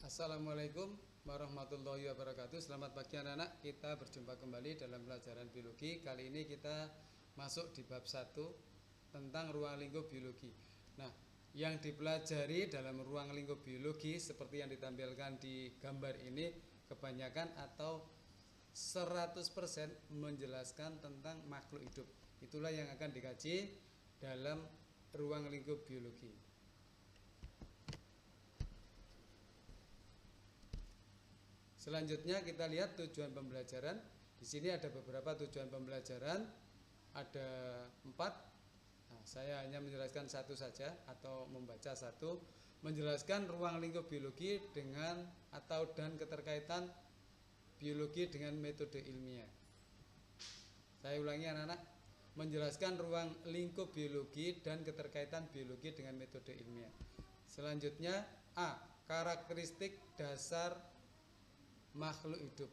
Assalamualaikum warahmatullahi wabarakatuh. Selamat pagi anak-anak. Kita berjumpa kembali dalam pelajaran biologi. Kali ini kita masuk di bab 1 tentang ruang lingkup biologi. Nah, yang dipelajari dalam ruang lingkup biologi seperti yang ditampilkan di gambar ini kebanyakan atau 100% menjelaskan tentang makhluk hidup. Itulah yang akan dikaji dalam ruang lingkup biologi. Selanjutnya kita lihat tujuan pembelajaran. Di sini ada beberapa tujuan pembelajaran, ada 4. Nah, saya hanya menjelaskan satu saja atau membaca satu, menjelaskan ruang lingkup biologi dengan atau dan keterkaitan biologi dengan metode ilmiah. Saya ulangi anak-anak, menjelaskan ruang lingkup biologi dan keterkaitan biologi dengan metode ilmiah. Selanjutnya A, karakteristik dasar makhluk hidup.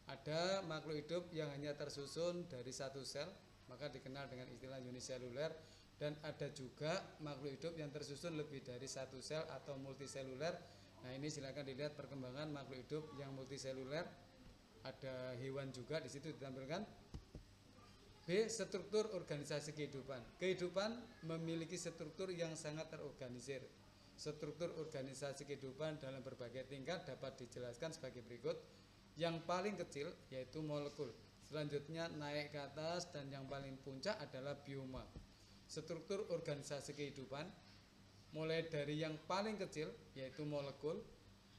Ada makhluk hidup yang hanya tersusun dari satu sel, maka dikenal dengan istilah uniseluler, dan ada juga makhluk hidup yang tersusun lebih dari satu sel atau multiseluler. Nah, ini silakan dilihat perkembangan makhluk hidup yang multiseluler. Ada hewan juga di situ ditampilkan. B, struktur organisasi kehidupan. Kehidupan memiliki struktur yang sangat terorganisir. Struktur organisasi kehidupan dalam berbagai tingkat dapat dijelaskan sebagai berikut. Yang paling kecil yaitu molekul, selanjutnya naik ke atas, dan yang paling puncak adalah bioma. Struktur organisasi kehidupan mulai dari yang paling kecil yaitu molekul.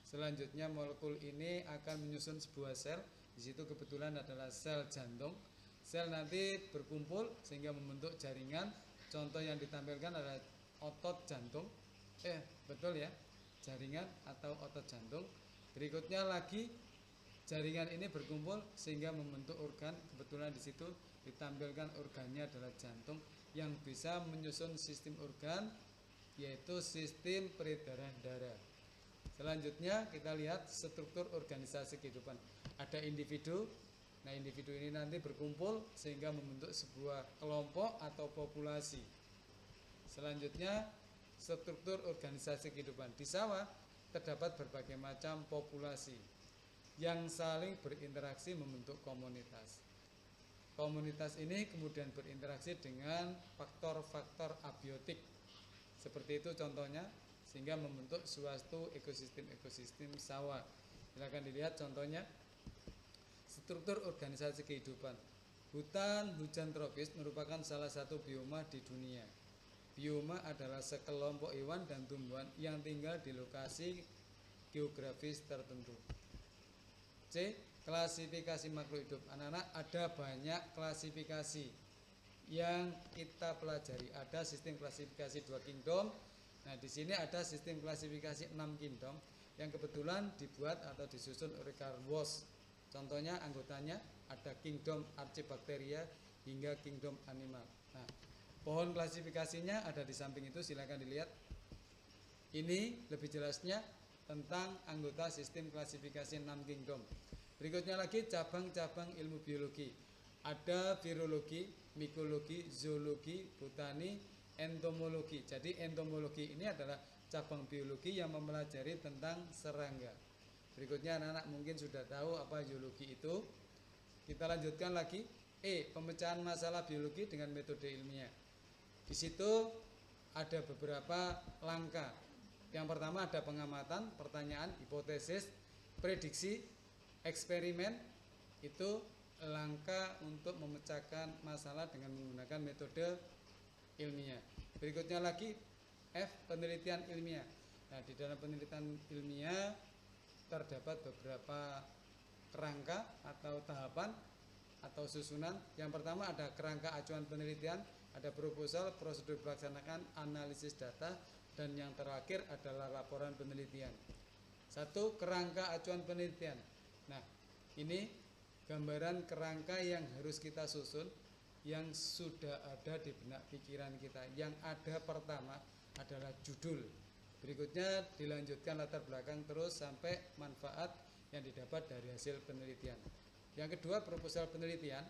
Selanjutnya molekul ini akan menyusun sebuah sel. Di situ kebetulan adalah sel jantung. Sel nanti berkumpul sehingga membentuk jaringan. Contoh yang ditampilkan adalah otot jantung. Betul ya, jaringan atau otot jantung. Berikutnya lagi, jaringan ini berkumpul sehingga membentuk organ. Kebetulan di situ ditampilkan organnya adalah jantung yang bisa menyusun sistem organ, yaitu sistem peredaran darah. Selanjutnya kita lihat struktur organisasi kehidupan. Ada individu. Nah, individu ini nanti berkumpul sehingga membentuk sebuah kelompok atau populasi. Selanjutnya struktur organisasi kehidupan. Di sawah terdapat berbagai macam populasi yang saling berinteraksi membentuk komunitas. Komunitas ini kemudian berinteraksi dengan faktor-faktor abiotik. Seperti itu contohnya, sehingga membentuk suatu ekosistem sawah. Silakan dilihat contohnya. Struktur organisasi kehidupan. Hutan hujan tropis merupakan salah satu bioma di dunia. Bioma adalah sekelompok hewan dan tumbuhan yang tinggal di lokasi geografis tertentu. C, klasifikasi makhluk hidup. Anak-anak, ada banyak klasifikasi yang kita pelajari. Ada sistem klasifikasi 2 kingdom. Nah, di sini ada sistem klasifikasi 6 kingdom yang kebetulan dibuat atau disusun oleh Carl Woese. Contohnya anggotanya ada kingdom Archaebacteria hingga kingdom animal. Nah, pohon klasifikasinya ada di samping itu, silakan dilihat. Ini lebih jelasnya tentang anggota sistem klasifikasi 6 kingdom. Berikutnya lagi cabang-cabang ilmu biologi. Ada virologi, mikologi, zoologi, botani, entomologi. Jadi entomologi ini adalah cabang biologi yang mempelajari tentang serangga. Berikutnya anak-anak mungkin sudah tahu apa zoologi itu. Kita lanjutkan lagi. E, pemecahan masalah biologi dengan metode ilmiah. Di situ ada beberapa langkah. Yang pertama ada pengamatan, pertanyaan, hipotesis, prediksi, eksperimen. Itu langkah untuk memecahkan masalah dengan menggunakan metode ilmiah. Berikutnya lagi F, penelitian ilmiah. Nah, di dalam penelitian ilmiah terdapat beberapa kerangka atau tahapan atau susunan. Yang pertama ada kerangka acuan penelitian, ada proposal, prosedur pelaksanaan, analisis data, dan yang terakhir adalah laporan penelitian. 1, kerangka acuan penelitian. Nah, ini gambaran kerangka yang harus kita susun, yang sudah ada di benak pikiran kita. Yang ada pertama adalah judul. Berikutnya dilanjutkan latar belakang terus sampai manfaat yang didapat dari hasil penelitian. Yang kedua, proposal penelitian.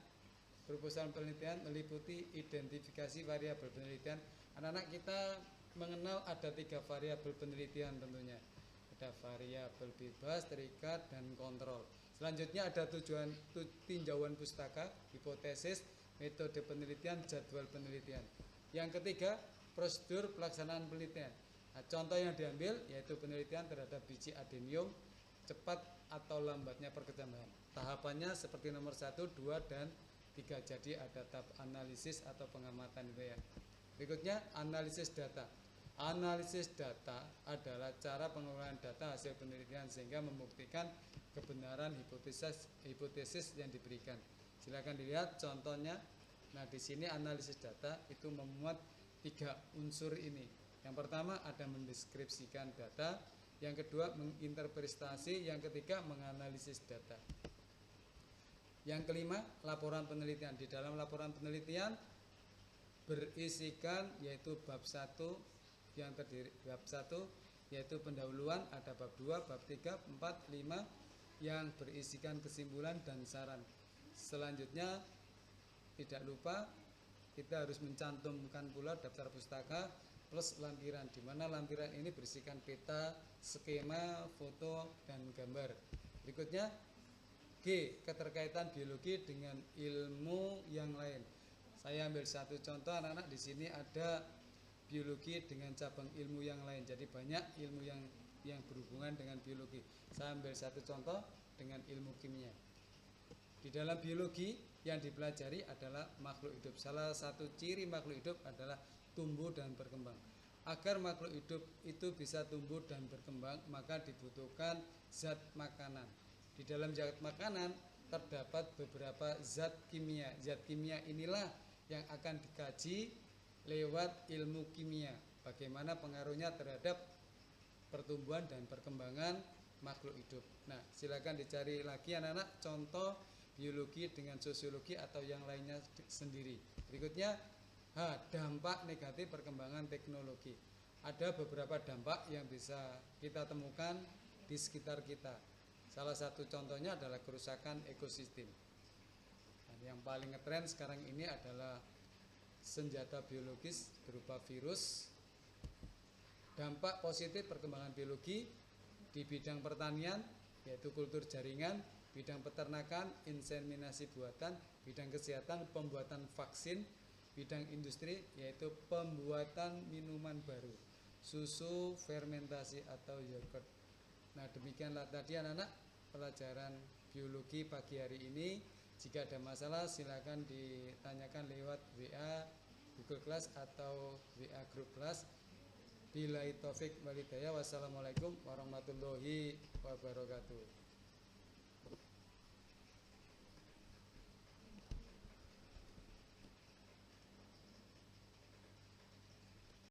Proposal penelitian meliputi identifikasi variabel penelitian. Anak-anak kita mengenal ada 3 variabel penelitian tentunya. ada variabel bebas, terikat, dan kontrol. Selanjutnya ada tujuan tinjauan pustaka, hipotesis, metode penelitian, jadwal penelitian. Yang ketiga, prosedur pelaksanaan penelitian. Nah, contoh yang diambil yaitu penelitian terhadap biji adenium, cepat atau lambatnya perkembangan. Tahapannya seperti nomor 1, 2, dan 3. Jadi ada tahap analisis atau pengamatan itu ya. Berikutnya analisis data. Analisis data adalah cara pengelolaan data hasil penelitian sehingga membuktikan kebenaran hipotesis yang diberikan. Silakan dilihat contohnya. Nah, di sini analisis data itu memuat 3 unsur ini. Yang pertama ada mendeskripsikan data, yang kedua menginterpretasi, yang ketiga menganalisis data. Yang kelima, laporan penelitian. Di dalam laporan penelitian berisikan yaitu bab 1 yang terdiri bab 1 yaitu pendahuluan, ada bab 2, bab 3, 4, 5 yang berisikan kesimpulan dan saran. Selanjutnya tidak lupa kita harus mencantumkan pula daftar pustaka plus lampiran, di mana lampiran ini berisikan peta, skema, foto, dan gambar. Berikutnya G, keterkaitan biologi dengan ilmu yang lain. Saya ambil satu contoh anak-anak, di sini ada biologi dengan cabang ilmu yang lain. Jadi banyak ilmu yang berhubungan dengan biologi. Saya ambil satu contoh dengan ilmu kimia. Di dalam biologi yang dipelajari adalah makhluk hidup. Salah satu ciri makhluk hidup adalah tumbuh dan berkembang. Agar makhluk hidup itu bisa tumbuh dan berkembang, maka dibutuhkan zat makanan. Di dalam zat makanan terdapat beberapa zat kimia. Zat kimia inilah yang akan dikaji lewat ilmu kimia. Bagaimana pengaruhnya terhadap pertumbuhan dan perkembangan makhluk hidup. Nah, silakan dicari lagi anak-anak contoh biologi dengan sosiologi atau yang lainnya sendiri. Berikutnya dampak negatif perkembangan teknologi. Ada beberapa dampak yang bisa kita temukan di sekitar kita. Salah satu contohnya adalah kerusakan ekosistem. Dan yang paling ngetren sekarang ini adalah senjata biologis berupa virus. Dampak positif perkembangan biologi di bidang pertanian yaitu kultur jaringan, bidang peternakan, inseminasi buatan, bidang kesehatan, pembuatan vaksin, bidang industri yaitu pembuatan minuman baru, susu, fermentasi atau yogurt. Nah, demikianlah tadi anak-anak pelajaran biologi pagi hari ini. Jika ada masalah silakan ditanyakan lewat WA Google Class atau WA Group Class. Billahi taufik wal hidayah. Wassalamualaikum warahmatullahi wabarakatuh.